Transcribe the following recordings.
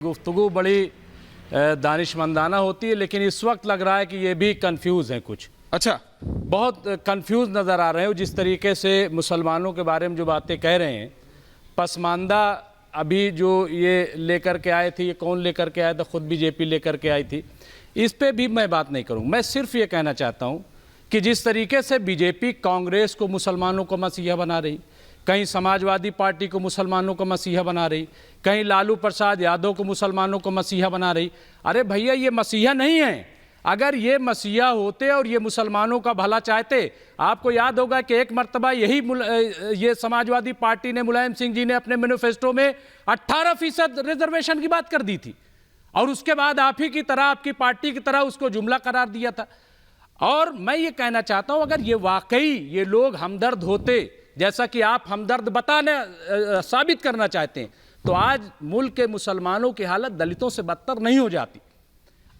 गुफ्तगू बड़ी दानिशमंदाना होती है, लेकिन इस वक्त लग रहा है कि ये भी कंफ्यूज हैं कुछ। अच्छा, बहुत कंफ्यूज नज़र आ रहे हो जिस तरीके से मुसलमानों के बारे में जो बातें कह रहे हैं। पसमानदा अभी जो ये लेकर के आए थे, ये कौन लेकर के आया था? खुद बीजेपी लेकर के आई थी। इस पे भी मैं बात नहीं करूँ। मैं सिर्फ ये कहना चाहता हूँ कि जिस तरीके से बीजेपी कांग्रेस को मुसलमानों को मसीहा बना रही, कहीं समाजवादी पार्टी को मुसलमानों को मसीहा बना रही, कहीं लालू प्रसाद यादव को मुसलमानों को मसीहा बना रही। अरे भैया, ये मसीहा नहीं है। अगर ये मसीहा होते और ये मुसलमानों का भला चाहते, आपको याद होगा कि एक मर्तबा ये समाजवादी पार्टी ने, मुलायम सिंह जी ने अपने मैनिफेस्टो में 18% रिजर्वेशन की बात कर दी थी, और उसके बाद आप ही की तरह, आपकी पार्टी की तरह उसको जुमला करार दिया था। और मैं ये कहना चाहता हूं, अगर ये वाकई ये लोग हमदर्द होते, जैसा कि आप हमदर्द साबित करना चाहते हैं, तो आज मुल्क के मुसलमानों की हालत दलितों से बदतर नहीं हो जाती।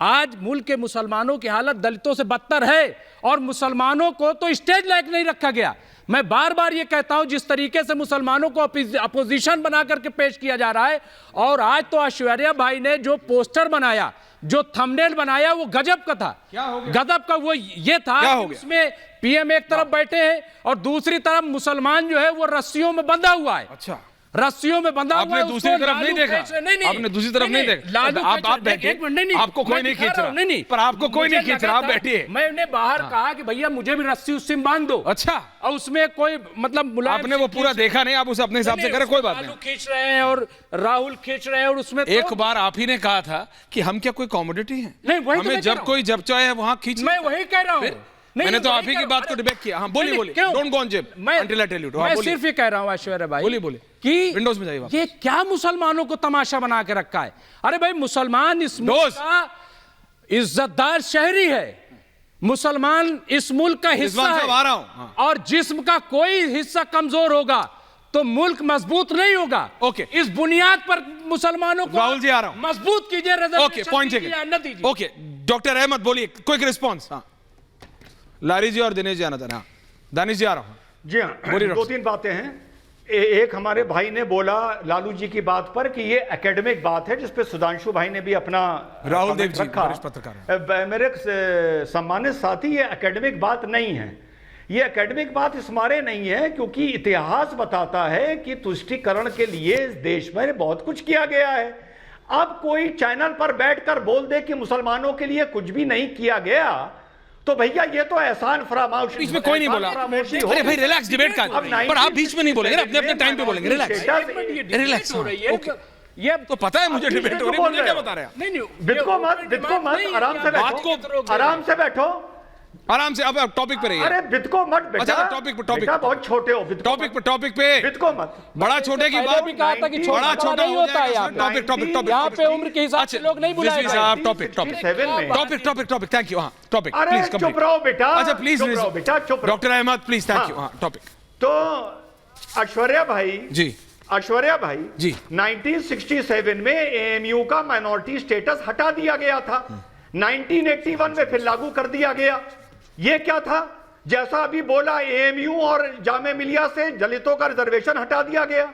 आज मुल्क के मुसलमानों की हालत दलितों से बदतर है, और मुसलमानों को तो स्टेज लायक नहीं रखा गया। मैं बार बार ये कहता हूं, जिस तरीके से मुसलमानों को अपोजिशन बना करके पेश किया जा रहा है, और आज तो ऐश्वर्या भाई ने जो पोस्टर बनाया, जो थंबनेल बनाया, वो गजब का था। क्या हो गया? गजब का वो ये था कि उसमें पीएम एक तरफ बैठे हैं और दूसरी तरफ मुसलमान जो है वो रस्सियों में बंधा हुआ है। अच्छा, रस्सियों में बंधा हुआ है। आपने दूसरी तरफ नहीं देखा? आपने दूसरी तरफ नहीं देखा? आप बैठे, आपको कोई नहीं खींच रहा। नहीं, पर आपको कोई नहीं खींच रहा, आप बैठिए। मैंने बाहर कहा कि भैया मुझे भी रस्सी उससे बांध दो। अच्छा, और उसमें कोई मतलब आपने वो पूरा देखा नहीं, आप उसे अपने हिसाब से करें, कोई बात नहीं। खींच रहे हैं और राहुल खींच रहे हैं, और उसमें एक बार आप ही ने कहा था कि हम क्या कोई कॉमोडिटी हैं? नहीं, वही हमें जब चाहे वहां खींच। मैं वही कह रहा हूँ। मैंने तो आप ही की बात को डिबेट किया। हाँ, बोलिए बोलिए, don't go on zip until I tell you. मैं सिर्फ ये कह रहा हूँ ऐश्वर्या भाई, बोलिए बोलिए कि विंडोज में जाइए। ये क्या मुसलमानों को तमाशा बना के रखा है? अरे भाई, मुसलमान इस मुल्क का इज्जतदार शहरी है, मुसलमान इस मुल्क का हिस्सा है, और जिस्म का कोई हिस्सा कमजोर होगा तो मुल्क मजबूत नहीं होगा। ओके, इस बुनियाद पर मुसलमानों को राहुल जी आ रहा हूं, मजबूत कीजिए। ओके, पॉइंट चाहिए। ओके, डॉक्टर अहमद बोलिए, क्विक रिस्पॉन्स। हाँ, लारी जी और दिनेश जी आना था। हाँ, दानिश जी आ रहा हूं। जी हाँ, दो तीन बातें हैं। एक हमारे भाई ने बोला लालू जी की बात पर कि ये एकेडमिक बात है, जिसपे सुधांशु भाई ने भी अपना राहुल देव जी पत्रकार। मेरे सम्मानित साथी, ये एकेडमिक बात नहीं है। ये एकेडमिक बात इस मारे नहीं है क्योंकि इतिहास बताता है कि तुष्टीकरण के लिए इस देश में बहुत कुछ किया गया है। अब कोई चैनल पर बैठकर बोल दे कि मुसलमानों के लिए कुछ भी नहीं किया गया, तो भैया ये तो एहसान फरामोशी। बीच में कोई नहीं बोला। अरे भाई, रिलैक्स, डिबेट का। पर आप बीच में नहीं बोलेंगे, अपने अपने टाइम पे बोलेंगे। रिलैक्स हो रही है। ये तो पता है मुझे, डिबेट हो रही है, मुझे क्या बता रहे हैं? नहीं, बिदको मत, आराम से बैठो, आराम से बैठो, आराम से। अब टॉपिक पे रहिए। अरे बिदको मत बेटा। अच्छा, टॉपिक पे बहुत छोटे हो। टॉपिक पे बिदको मत। बड़ा छोटे की बात भी कहा था कि बड़ा छोटा नहीं होता है। टॉपिक यहाँ पे उम्र के हिसाब से लोग नहीं बुलाए जाते। टॉपिक। Thank you. हाँ, टॉपिक प्लीज। चुप रहो बेटा। अच्छा प्लीज बेटा, चुप। Doctor Ahmad please, thank you. हाँ, टॉपिक। तो ऐश्वर्या भाई जी, 1967 में एएमयू का माइनॉरिटी स्टेटस हटा दिया गया था। 1981 में फिर लागू कर दिया गया। ये क्या था? जैसा अभी बोला, एएमयू और जामे मिलिया से दलितों का रिजर्वेशन हटा दिया गया।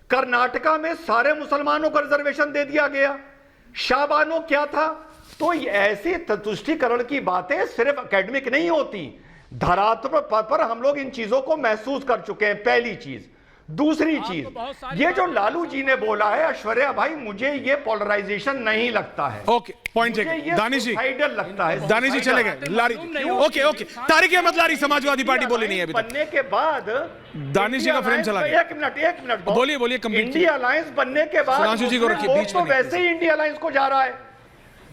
कर्नाटका में सारे मुसलमानों को रिजर्वेशन दे दिया गया। शाबानो क्या था? तो ऐसी तुष्टीकरण की बातें सिर्फ एकेडमिक नहीं होती, धरातल पर हम लोग इन चीजों को महसूस कर चुके हैं। पहली चीज। दूसरी चीज, ये जो लालू जी ने बोला है ऐश्वर्या भाई, मुझे ये पोलराइजेशन नहीं लगता है। ओके, पॉइंट है। दानिश जी लगता है। दानिश जी चले गए। लारी, ओके। तारिक अहमद लारी, समाजवादी पार्टी बोली नहीं है अभी तक। बनने के बाद दानिश जी का फ्रेम चला गया। एक मिनट बोलिए। इंडिया अलायंस बनने के बाद सुधांशु जी को रखिए बीच में। वैसे ही इंडिया अलायंस को जा रहा है,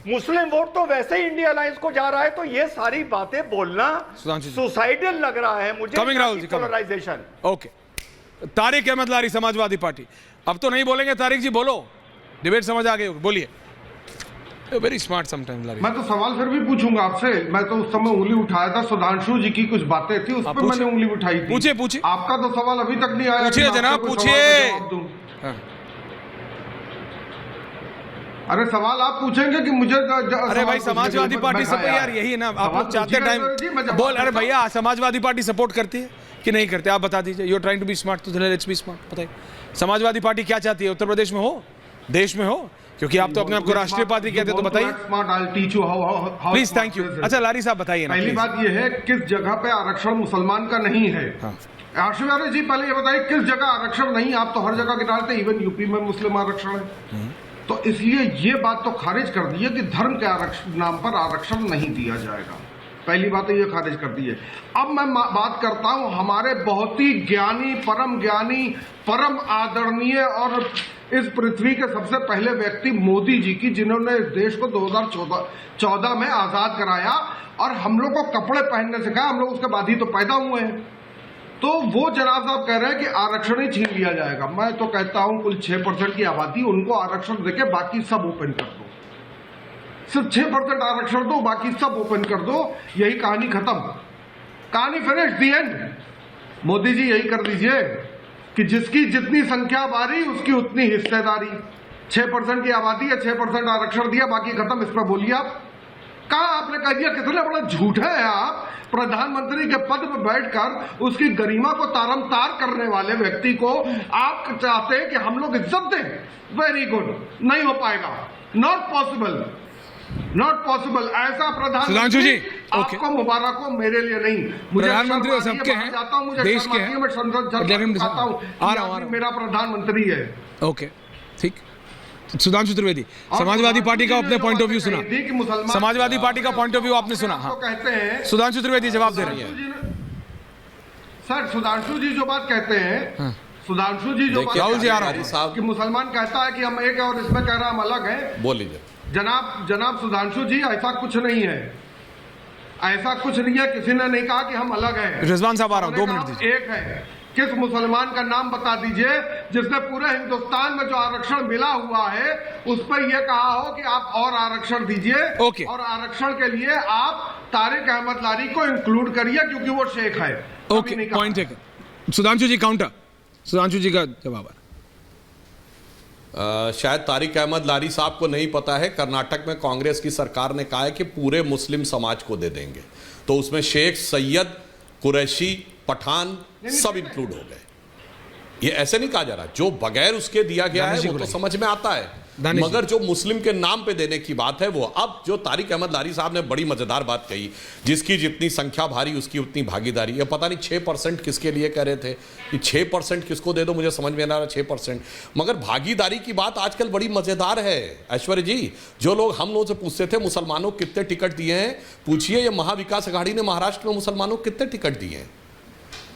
मुस्लिम वोट तो वैसे ही इंडिया अलायंस को जा रहा है। तो ये सारी बातें बोलना सुसाइडल लग रहा है मुझे। राहुल जी, पोलराइजेशन। ओके, तारिक अहमद लारी, समाजवादी पार्टी। अब तो नहीं बोलेंगे तारिक जी, बोलो। डिबेट समझ आ गई होगी, बोलिए। वेरी स्मार्ट समटाइम लारी। मैं तो सवाल फिर भी पूछूंगा आपसे। मैं तो उस समय उंगली उठाया था, सुधांशु जी की कुछ बातें थी, उस पर मैंने उंगली उठाई थी। पूछिए। आपका तो सवाल अभी तक नहीं आया। पूछिए जनाब, पूछिए। अरे सवाल आप पूछेंगे कि मुझे? अरे भाई, समाजवादी पार्टी सब यार यही है ना, आप लोग चाहते टाइम बोल। अरे भैया, समाजवादी पार्टी सपोर्ट करती है कि नहीं करते? आप बता दीजिए। You are trying to be smart, तो लेट्स बी स्मार्ट। बताइए, समाजवादी पार्टी क्या चाहती है? उत्तर प्रदेश में हो, देश में हो, क्योंकि आप तो अपने आप को राष्ट्रीय पार्टी कहते हैं, तो बताइए प्लीज। Thank you. अच्छा लारी साहब बताइए ना। पहली बात यह है किस जगह पे आरक्षण मुसलमान का नहीं है। आशुवारे जी पहले ये बताइए किस जगह आरक्षण नहीं। आप तो हर जगह के डालते, इवन यूपी में मुस्लिम आरक्षण है। तो इसलिए ये बात तो खारिज कर दी है कि धर्म के आरक्षण नाम पर आरक्षण नहीं दिया जाएगा। पहली बात तो ये खारिज कर दी है। अब मैं बात करता हूं हमारे बहुत ही ज्ञानी, परम आदरणीय और इस पृथ्वी के सबसे पहले व्यक्ति मोदी जी की, जिन्होंने इस देश को 2014 में आजाद कराया और हम लोग को कपड़े पहनने सिखाया। हम लोग उसके बाद ही तो पैदा हुए हैं। तो वो जनाब साहब कह रहे हैं कि आरक्षण ही छीन लिया जाएगा। मैं तो कहता हूं कुल 6% की आबादी, उनको आरक्षण देके बाकी सब ओपन कर दो। सिर्फ 6% आरक्षण दो, बाकी सब ओपन कर दो, यही कहानी खत्म, कहानी finish, the end. Modi ji यही कर दीजिए कि जिसकी जितनी संख्या बारी उसकी उतनी हिस्सेदारी। 6% की आबादी है, 6% आरक्षण दिया, बाकी खत्म। इस पर बोलिए आप, कहा आपने कह दिया। कितने बड़ा झूठे हैं आप। प्रधानमंत्री के पद पर बैठकर उसकी गरिमा को तारमतार करने वाले व्यक्ति को आप चाहते हैं कि हम लोग इज्जत दें। वेरी गुड, नहीं हो पाएगा, नॉट पॉसिबल, नॉट पॉसिबल। ऐसा प्रधानमंत्री आपको मुबारक हो, मेरे लिए नहीं। प्रधानमंत्री सबके हैं, देश के हैं, मैं संसद जाता हूं, मेरा प्रधानमंत्री है। ओके ठीक। सुधांशु त्रिवेदी, समाजवादी पार्टी का अपने पॉइंट ऑफ व्यू सुना, समाजवादी पार्टी का पॉइंट ऑफ व्यू आपने सुना। हाँ कहते हैं सुधांशु त्रिवेदी जवाब दे रही है। सर सुधांशु जी जो बात कहते हैं, सुधांशु जी जो राहुल जी आ रहा है कि मुसलमान कहता है कि हम एक है और इसमें कह रहा हम अलग है। बोल लीजिए जनाब सुधांशु जी, ऐसा कुछ नहीं है, ऐसा कुछ नहीं है। किसी ने नहीं कहा कि हम अलग हैं। रिजवान साहब आ रहा हूं, 2 मिनट दीजिए। एक है, किस मुसलमान का नाम बता दीजिए जिसने पूरे हिंदुस्तान में जो आरक्षण मिला हुआ है उस पर यह कहा हो कि आप और आरक्षण दीजिए। ओके। और आरक्षण के लिए आप तारिक अहमद लारी को इंक्लूड करिए क्योंकि वो शेख है। Okay, point taken. Sudhanshu ji counter, Sudhanshu ji का जवाब है। शायद तारिक अहमद लारी साहब को नहीं पता है, कर्नाटक में कांग्रेस की सरकार ने कहा है कि पूरे मुस्लिम समाज को दे देंगे, तो उसमें शेख, सैयद, कुरैशी, पठान सब इंक्लूड हो गए। ये ऐसे नहीं कहा जा रहा, जो बगैर उसके दिया गया है वो तो समझ में आता है, मगर जो मुस्लिम के नाम पे देने की बात है वो। अब जो तारिक अहमद लारी साहब ने बड़ी मजेदार बात कही, जिसकी जितनी संख्या भारी उसकी उतनी भागीदारी। ये पता नहीं 6% किसके लिए कह रहे थे कि 6% किसको दे दो, मुझे समझ में ना आ रहा 6%। मगर भागीदारी की बात आजकल बड़ी मजेदार है ऐश्वर्य जी। जो लोग हम लोगों से पूछते थे मुसलमानों को कितने टिकट दिए हैं, पूछिए ये महाविकास अघाड़ी ने महाराष्ट्र में मुसलमानों को कितने टिकट दिए हैं,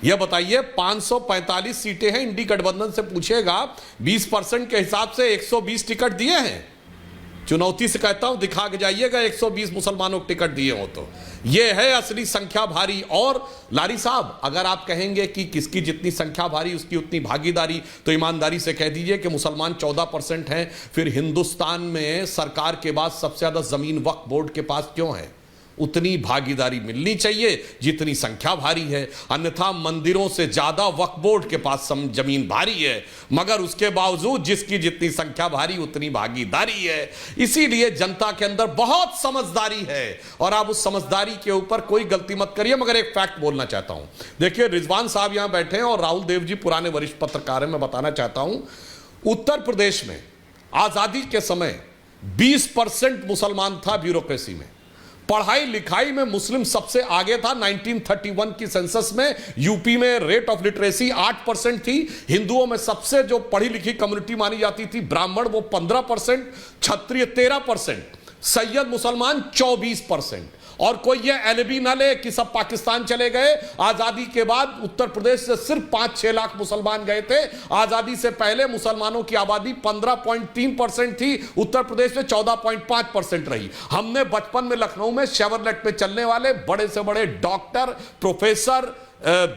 यह बताइए। 545 सीटें हैं, इंडी गठबंधन से पूछेगा 20% के हिसाब से 120 टिकट दिए हैं। चुनौती से कहता हूं दिखा के जाइएगा 120 मुसलमानों को टिकट दिए हो तो। यह है असली संख्या भारी। और लारी साहब, अगर आप कहेंगे कि किसकी जितनी संख्या भारी उसकी उतनी भागीदारी, तो ईमानदारी से कह दीजिए कि मुसलमान 14% हैं। फिर हिंदुस्तान में सरकार के बाद सबसे ज्यादा जमीन वक्फ बोर्ड के पास क्यों है? उतनी भागीदारी मिलनी चाहिए जितनी संख्या भारी है, अन्यथा मंदिरों से ज्यादा वक्फ बोर्ड के पास जमीन भारी है, मगर उसके बावजूद जिसकी जितनी संख्या भारी उतनी भागीदारी है। इसीलिए जनता के अंदर बहुत समझदारी है और आप उस समझदारी के ऊपर कोई गलती मत करिए। मगर एक फैक्ट बोलना चाहता हूं, देखिए रिजवान साहब यहां बैठे हैं और राहुल देव जी पुराने वरिष्ठ पत्रकार हैं। मैं बताना चाहता हूं, उत्तर प्रदेश में आजादी के समय 20% मुसलमान था ब्यूरोक्रेसी में। पढ़ाई लिखाई में मुस्लिम सबसे आगे था। 1931 की सेंसस में यूपी में रेट ऑफ लिटरेसी 8% थी। हिंदुओं में सबसे जो पढ़ी लिखी कम्युनिटी मानी जाती थी ब्राह्मण, वो 15%, क्षत्रिय 13%, सैयद मुसलमान 24%। और कोई ये एलबी ना ले कि सब पाकिस्तान चले गए। आजादी के बाद उत्तर प्रदेश से सिर्फ 5-6 लाख मुसलमान गए थे। आजादी से पहले मुसलमानों की आबादी 15.3% थी, उत्तर प्रदेश में 14.5% रही। हमने बचपन में लखनऊ में शेवरलेट पे चलने वाले बड़े से बड़े डॉक्टर, प्रोफेसर,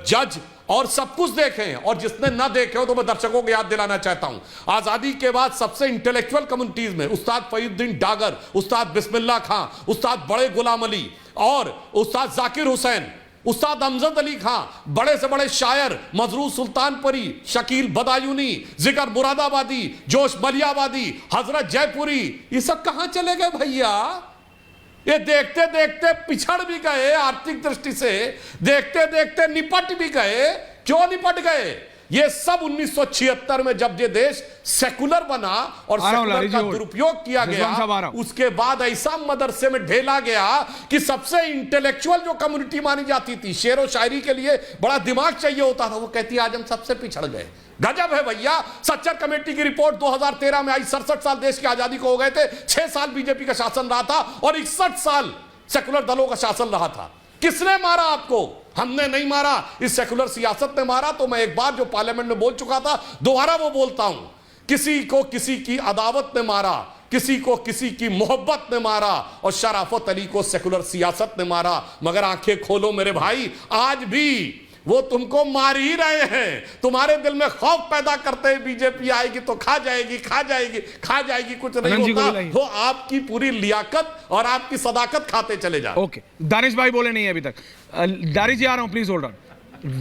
जज और सब कुछ देखे हैं। और जिसने ना देखे हो तो मैं दर्शकों को याद दिलाना चाहता हूं, आजादी के बाद सबसे इंटेलेक्चुअल कम्युनिटीज में उस्ताद फरीदुद्दीन डागर, उस्ताद बिस्मिल्लाह खां, उस्ताद बड़े गुलाम अली और उस्ताद जाकिर हुसैन, उस्ताद अमजद अली खां, बड़े से बड़े शायर मजरूर सुल्तानपुरी, शकील बदायूनी, जिगर मुरादाबादी, जोश मलियाबादी, हजरत जयपुरी, ये सब कहां चले गए भैया? ये देखते देखते पिछड़ भी गए, आर्थिक दृष्टि से देखते देखते निपट भी गए। क्यों निपट गए? ये सब 1976 में जब ये देश सेकुलर बना और सेकुलर का दुरुपयोग किया गया, उसके बाद ऐसा मदरसे में ढेला गया कि सबसे इंटेलेक्चुअल जो कम्युनिटी मानी जाती थी, शेर और शायरी के लिए बड़ा दिमाग चाहिए होता था, वो कहती आज हम सबसे पिछड़ गए। गजब है भैया। सच्चर कमेटी की रिपोर्ट 2013 में आई, 67 साल देश की आजादी को हो गए थे, 6 साल बीजेपी का शासन रहा था और 61 साल सेकुलर दलों का शासन रहा था। किसने मारा आपको? हमने नहीं मारा, इस सेकुलर सियासत ने मारा। तो मैं एक बार जो पार्लियामेंट में बोल चुका था, दोबारा वो बोलता हूं, किसी को किसी की अदावत ने मारा, किसी को किसी की मोहब्बत ने मारा और शराफत अली को सेकुलर सियासत ने मारा। मगर आंखें खोलो मेरे भाई, आज भी वो तुमको मार ही रहे हैं। तुम्हारे दिल में खौफ पैदा करते हैं बीजेपी आएगी तो खा जाएगी, खा जाएगी, खा जाएगी, कुछ नहीं होता। वो आपकी पूरी लियाकत और आपकी सदाकत खाते चले जाओ। ओके, दानिश भाई बोले नहीं है अभी तक। दानिश जी आ रहा हूं, प्लीज होल्ड ऑन।